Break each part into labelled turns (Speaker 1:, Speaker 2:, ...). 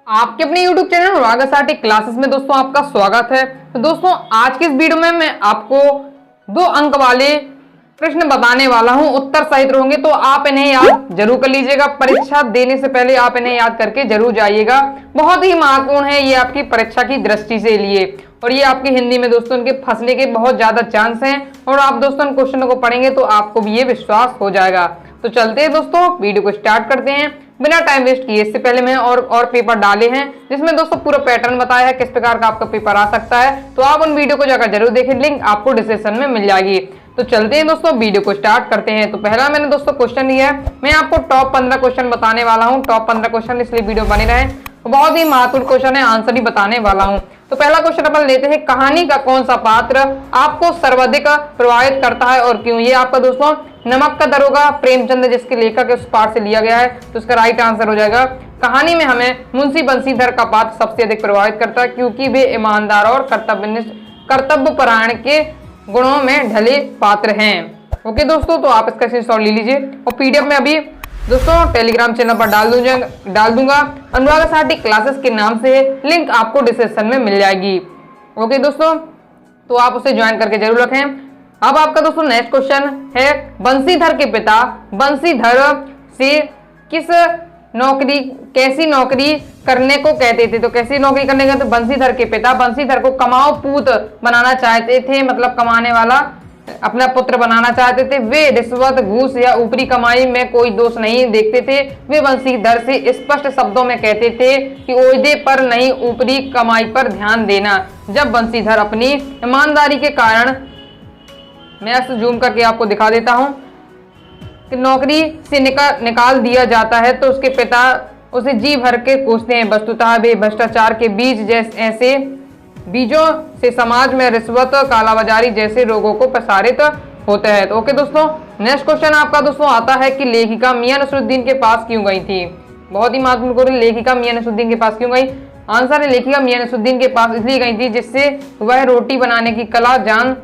Speaker 1: आपके अपने YouTube channel रागा साटी क्लासेस में दोस्तों आपका स्वागत है। तो दोस्तों आज की इस वीडियो में मैं आपको 2 अंक वाले प्रश्न बताने वाला हूं। उत्तर सहित होंगे तो आप इन्हें याद जरूर कर लीजिएगा। परीक्षा देने से पहले आप इन्हें याद करके जरूर जाइएगा। बहुत ही महत्वपूर्ण है ये आपकी परीक्षा की दृष्टि से लिए, और ये आपकी हिंदी में दोस्तों इनके फंसने के बहुत ज्यादा चांस हैं। और आप दोस्तों इन क्वेश्चन को पढ़ेंगे तो आपको भी ये विश्वास हो जाएगा। तो चलते हैं दोस्तों, वीडियो को स्टार्ट करते हैं बिना टाइम वेस्ट किए। इससे पहले मैं और पेपर डाले हैं जिसमें दोस्तों पूरा पैटर्न बताया है किस प्रकार का आपका पेपर आ सकता है। तो आप उन वीडियो को जाकर जरूर देखें, लिंक आपको डिस्क्रिप्शन में मिल जाएगी। तो चलते हैं दोस्तों, वीडियो को स्टार्ट करते हैं। तो पहला मैंने दोस्तों क्वेश्चन लिया है, मैं आपको टॉप 15 क्वेश्चन बताने वाला हूँ। टॉप 15 क्वेश्चन इसलिए वीडियो बने रहे, बहुत ही महत्वपूर्ण क्वेश्चन है, आंसर ही बताने वाला हूँ। तो पहला क्वेश्चन अपन लेते हैं, कहानी का कौन सा पात्र आपको सर्वाधिक प्रभावित करता है और क्यों? ये आपका दोस्तों नमक का दरोगा प्रेमचंद जिसके लेखक है उस पाठ से लिया गया है। तो इसका राइट आंसर हो जाएगा, कहानी में हमें मुंशी बंशीधर का पात्र सबसे अधिक प्रभावित करता है क्योंकि वे ईमानदार और कर्तव्यपरायण के गुणों में ढले पात्र हैं। ओके दोस्तों, तो आप इसका स्क्रीनशॉट ले लीजिए और पीडीएफ में अभी दोस्तों टेलीग्राम चैनल पर डाल दूंगा अनुराग साटी क्लासेस के नाम से, लिंक आपको डिस्क्रिप्शन में मिल जाएगी। ओके दोस्तों, तो आप उसे ज्वाइन करके जरूर रखें। अब आपका दोस्तों नेक्स्ट क्वेश्चन है, बंशीधर के पिता बंशीधर से कैसी नौकरी करने को कहते थे? तो कैसी नौकरी करने का? तो बंशीधर के पिता बंशीधर को कमाओ पूत बनाना चाहते थे, मतलब कमाने वाला अपना पुत्र बनाना चाहते थे। वे रिश्वत, घूस या ऊपरी कमाई में कोई दोष नहीं देखते थे। वे बंशीधर से स्पष्ट शब्दों में कहते थे कि ओहदे पर नहीं, ऊपरी कमाई पर ध्यान देना। जब बंशीधर अपनी ईमानदारी के कारण, मैं इसे जूम करके आपको दिखा देता हूं, कि नौकरी से निकाल दिया जाता है तो उसके पिता उसे जी भर के कोसते हैं। वस्तुतः वे भ्रष्टाचार के बीज ऐसे बीजों से समाज में रिश्वत, कालाबाजारी जैसे रोगों को प्रसारित होते हैं। तो ओके दोस्तों, नेक्स्ट क्वेश्चन आपका दोस्तों आता है कि लेखिका मियां नसरुद्दीन के पास क्यों गई थी? बहुत ही महत्वपूर्ण, लेखिका मियां नसरुद्दीन के पास क्यों गई? आंसर है, लेखिका मियां नसरुद्दीन के पास इसलिए गई थी जिससे वह रोटी बनाने की कला जान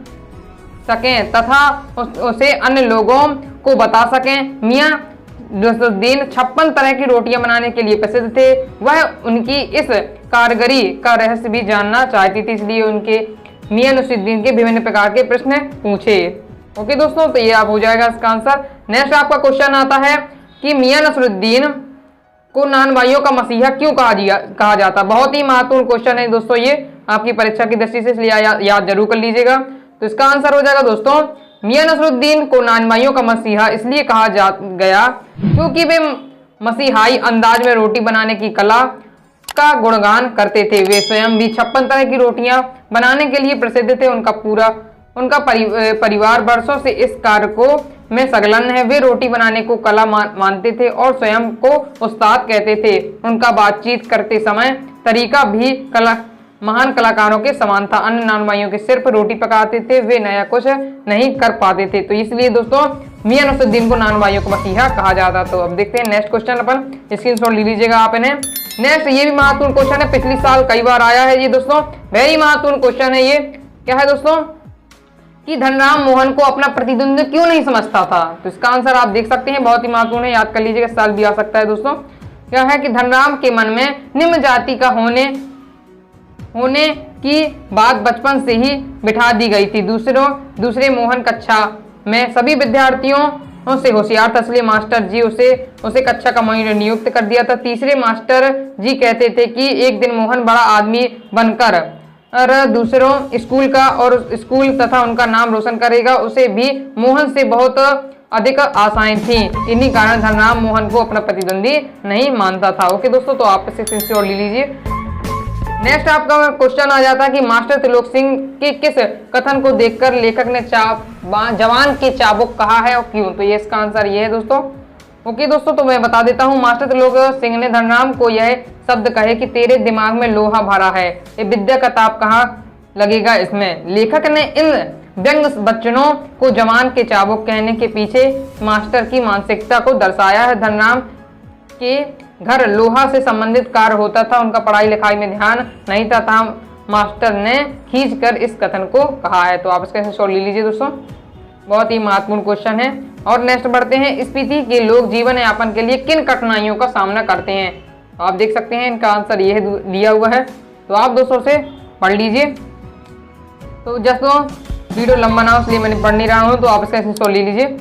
Speaker 1: सकें तथा उसे अन्य लोगों को बता सकें। मियां नसरुद्दीन 56 तरह की रोटियां बनाने के लिए प्रसिद्ध थे। वह उनकी इस कारीगरी का रहस्य भी जानना चाहती थी, इसलिए उनके मियां नसरुद्दीन के विभिन्न प्रकार के प्रश्न पूछे। ओके दोस्तों, तो ये आप हो जाएगा इसका आंसर। नेक्स्ट आपका क्वेश्चन आता है कि मियां नसरुद्दीन को नान भाइयों का मसीहा क्यों कहा जाता? बहुत ही महत्वपूर्ण क्वेश्चन है दोस्तों, ये आपकी परीक्षा की दृष्टि से, इसलिए याद जरूर कर लीजिएगा। तो इसका आंसर हो जाएगा दोस्तों, मियां नसरुद्दीन को नान भाइयों का मसीहा इसलिए कहा गया क्योंकि वे मसीहाई अंदाज में रोटी बनाने की कला का गुणगान करते थे। वे स्वयं भी 56 तरह की रोटियां बनाने के लिए प्रसिद्ध थे। उनका परिवार वर्षों से इस कार्य को में संलग्न है। वे रोटी बनाने को कला मानते थे और स्वयं को उस्ताद कहते थे। उनका बातचीत करते समय तरीका भी महान कलाकारों के समान था। अन्य नान भाइयों के सिर्फ रोटी पकाते थे, वे नया कुछ नहीं कर पाते थे। तो इसलिए दोस्तों मियां नसरुद्दीन को नान भाइयों को मसीहा कहा जाता। तो अब देखते हैं नेक्स्ट क्वेश्चन, अपन स्क्रीनशॉट ले लीजिएगा आप इन्हें। नेक्स्ट ये भी महत्वपूर्ण क्वेश्चन है, पिछले साल कई बार आया है ये दोस्तों, वेरी महत्वपूर्ण क्वेश्चन है ये। क्या है दोस्तों कि धनराम मोहन को अपना प्रतिद्वंदी क्यों नहीं समझता था? तो इसका आंसर आप देख सकते हैं, बहुत ही महत्वपूर्ण है, याद कर लीजिएगा, साल भी आ सकता है दोस्तों। क्या है कि धनराम के मन में निम्न जाति का होने की बात बचपन से ही बिठा दी गई थी। दूसरे मोहन कक्षा में सभी विद्यार्थियों से होशियार था, इसलिए मास्टर जी उसे कक्षा का मॉनिटर नियुक्त कर दिया था। तीसरे मास्टर जी कहते थे कि एक दिन मोहन बड़ा आदमी बनकर और दूसरों स्कूल तथा उनका नाम रोशन करेगा। उसे भी मोहन से बहुत अधिक आशाएं थी। इन्हीं कारण धनराम मोहन को अपना प्रतिद्वंदी नहीं मानता था। ओके दोस्तों, तो आप इसे स्क्रीनशॉट ले लीजिए। नेक्स्ट आपका क्वेश्चन आ जाता है कि मास्टर त्रिलोक सिंह के किस कथन को देखकर लेखक ने जवान के चाबुक कहा है और क्यों? तो ये इसका आंसर ये है दोस्तों। ओके दोस्तों, तो मैं बता देता हूँ, मास्टर त्रिलोक सिंह ने धनराम को यह शब्द कहे कि तेरे दिमाग में लोहा भरा है, ये विद्या का ताप कहाँ लगेगा इसमें। लेखक ने इन व्यंग वचनों को जवान के चाबुक कहने के पीछे मास्टर की मानसिकता को दर्शाया है। धनराम के घर लोहा से संबंधित कार्य होता था, उनका पढ़ाई लिखाई में ध्यान नहीं था, मास्टर ने खींचकर इस कथन को कहा है। तो आप इसका स्क्रीनशॉट ले लीजिए दोस्तों, बहुत ही महत्वपूर्ण क्वेश्चन है। और नेक्स्ट बढ़ते हैं, स्पीति के लोग जीवन यापन के लिए किन कठिनाइयों का सामना करते हैं? तो आप देख सकते हैं इनका आंसर ये दिया हुआ है, तो आप दोस्तों से पढ़ लीजिए। तो दोस्तों वीडियो लंबा ना हो इसलिए मैंने पढ़ नहीं रहा हूँ, तो आप इसका स्क्रीनशॉट ले लीजिए।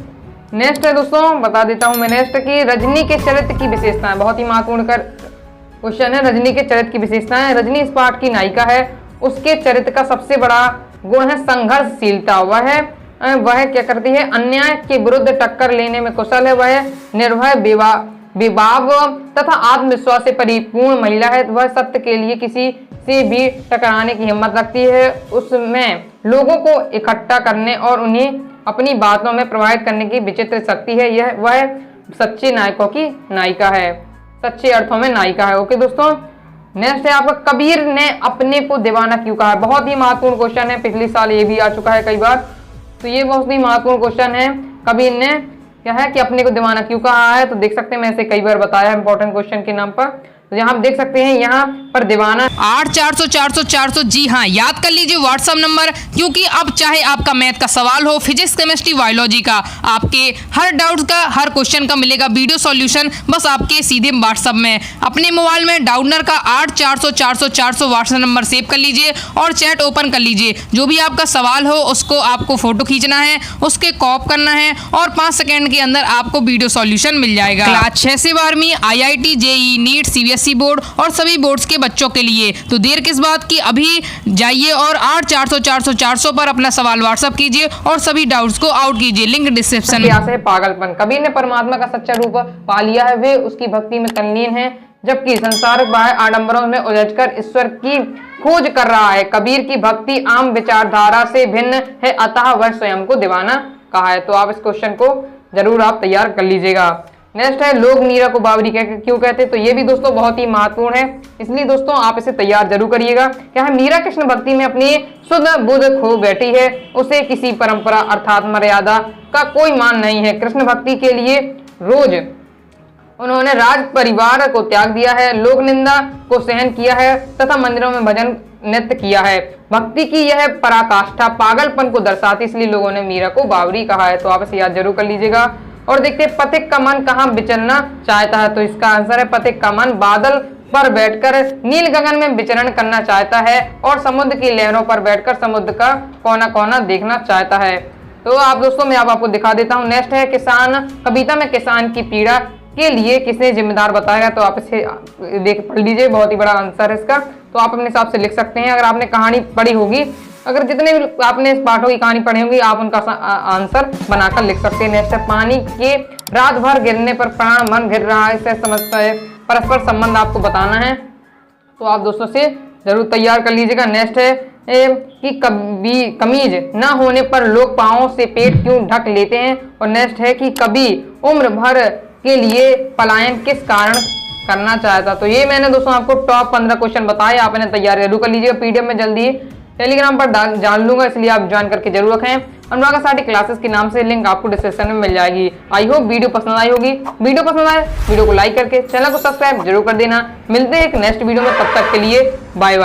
Speaker 1: नेक्स्ट है दोस्तों, बता देता हूँ मैं नेक्स्ट की रजनी के चरित्र की विशेषताएं। बहुत ही महत्वपूर्ण क्वेश्चन है, रजनी के चरित्र की विशेषताएं। रजनी इस पाठ की नायिका है, उसके चरित्र का सबसे बड़ा गुण है संघर्षशीलता। वह क्या करती है, अन्याय के विरुद्ध टक्कर लेने में कुशल है। वह निर्भय विभाव तथा आत्मविश्वास से परिपूर्ण महिला है। वह सत्य के लिए किसी से भी टकराने की हिम्मत रखती है। उसमें लोगों को इकट्ठा करने और उन्हें अपनी बातों में प्रभावित करने की विचित्र शक्ति है। वह सच्चे नायकों की नायिका है, सच्चे अर्थों में नायिका है। ओके दोस्तों, नेक्स्ट है आपका कबीर ने अपने को दीवाना क्यों कहा। बहुत ही महत्वपूर्ण क्वेश्चन है, पिछले साल ये भी आ चुका है कई बार, तो ये बहुत ही महत्वपूर्ण क्वेश्चन है। कबीर ने क्या है कि अपने को दीवाना क्यों कहा है, तो देख सकते हैं मैं इसे कई बार बताया है इंपॉर्टेंट क्वेश्चन के नाम पर। तो यहाँ आप देख सकते हैं यहाँ पर दीवाना
Speaker 2: 8 400 जी हाँ, याद कर लीजिए व्हाट्सएप नंबर, क्योंकि अब चाहे आपका मैथ का सवाल हो, फिजिक्स, केमिस्ट्री, बायोलॉजी का, आपके हर डाउट का, हर क्वेश्चन का मिलेगा वीडियो सॉल्यूशन बस आपके सीधे व्हाट्सएप में। अपने मोबाइल में डाउनर का 8 400 व्हाट्सएप नंबर सेव कर लीजिए और चैट ओपन कर लीजिए। जो भी आपका सवाल हो उसको आपको फोटो खींचना है, उसके कॉप करना है और 5 सेकेंड के अंदर आपको वीडियो सॉल्यूशन मिल जाएगा। क्लास 6 से 12वीं, IIT, JEE, NEET, CBSE board और सभी बोर्ड्स के बच्चों के लिए। तो देर किस बात की, अभी जाइए और 8 400 पर अपना सवाल व्हाट्सएप कीजिए और सभी डाउट्स को आउट कीजिए। लिंक डिस्क्रिप्शन में।
Speaker 1: पागलपन, कबीर ने परमात्मा का सच्चा रूप पा लिया है। वे उसकी भक्ति में तल्लीन है, जबकि संसार बाह्य आडंबरों में उलझकर ईश्वर की खोज कर रहा है। कबीर की भक्ति आम विचारधारा से भिन्न है, अतः वह स्वयं को दीवाना कहा है। तो आप इस क्वेश्चन को जरूर आप तैयार कर लीजिएगा। नेक्स्ट है लोग मीरा को बावरी क्यों कहते हैं, तो ये भी दोस्तों बहुत ही महत्वपूर्ण है, इसलिए दोस्तों आप इसे तैयार जरूर करिएगा। क्या है, मीरा कृष्ण भक्ति में अपनी शुद्ध बुद्ध खो बैठी है। उसे किसी परंपरा अर्थात मर्यादा का कोई मान नहीं है। कृष्ण भक्ति के लिए रोज उन्होंने राज परिवार को त्याग दिया है, लोक निंदा को सहन किया है तथा मंदिरों में भजन नृत्य किया है। भक्ति की यह पराकाष्ठा पागलपन को दर्शाती, इसलिए लोगों ने मीरा को बावरी कहा है। तो आप इसे याद जरूर कर लीजिएगा। और देखते हैं पथिक का मन कहाँ विचरना चाहता है, तो इसका आंसर है पथिक का मन बादल पर बैठकर नील गगन में विचरण करना चाहता है और समुद्र की लहरों पर बैठकर समुद्र का कोना कोना देखना चाहता है। तो आप दोस्तों मैं आपको दिखा देता हूँ। नेक्स्ट है किसान, कविता में किसान की पीड़ा के लिए किसने जिम्मेदार बताया, तो आप इसे पढ़ लीजिए, बहुत ही बड़ा आंसर है इसका। तो आप अपने हिसाब से लिख सकते हैं। अगर आपने कहानी पढ़ी होगी, अगर जितने भी आपने इस पाठों की कहानी पढ़ी होगी, आप उनका आंसर बनाकर लिख सकते हैं। नेक्स्ट है पानी के रात भर गिरने पर प्राण मन गिर रहा है, इसे समझता है परस्पर संबंध आपको बताना है। तो आप दोस्तों से जरूर तैयार कर लीजिएगा। नेक्स्ट है कि कमीज न होने पर लोग पाँव से पेट क्यों ढक लेते हैं, और नेक्स्ट है कि कभी उम्र भर के लिए पलायन किस कारण करना चाहता। तो ये मैंने दोस्तों आपको टॉप 15 क्वेश्चन बताए, आप इन्हें तैयार जरूर कर लीजिएगा। PDF में जल्दी टेलीग्राम पर जान लूंगा, इसलिए आप ज्वाइन करके जरूर रखें। अनुराग साडी क्लासेस के नाम से लिंक आपको डिस्क्रिप्शन में मिल जाएगी। आई होप वीडियो पसंद आई होगी। वीडियो पसंद आए वीडियो को लाइक करके चैनल को सब्सक्राइब जरूर कर देना। मिलते हैं एक नेक्स्ट वीडियो में, तब तक के लिए बाय बाय।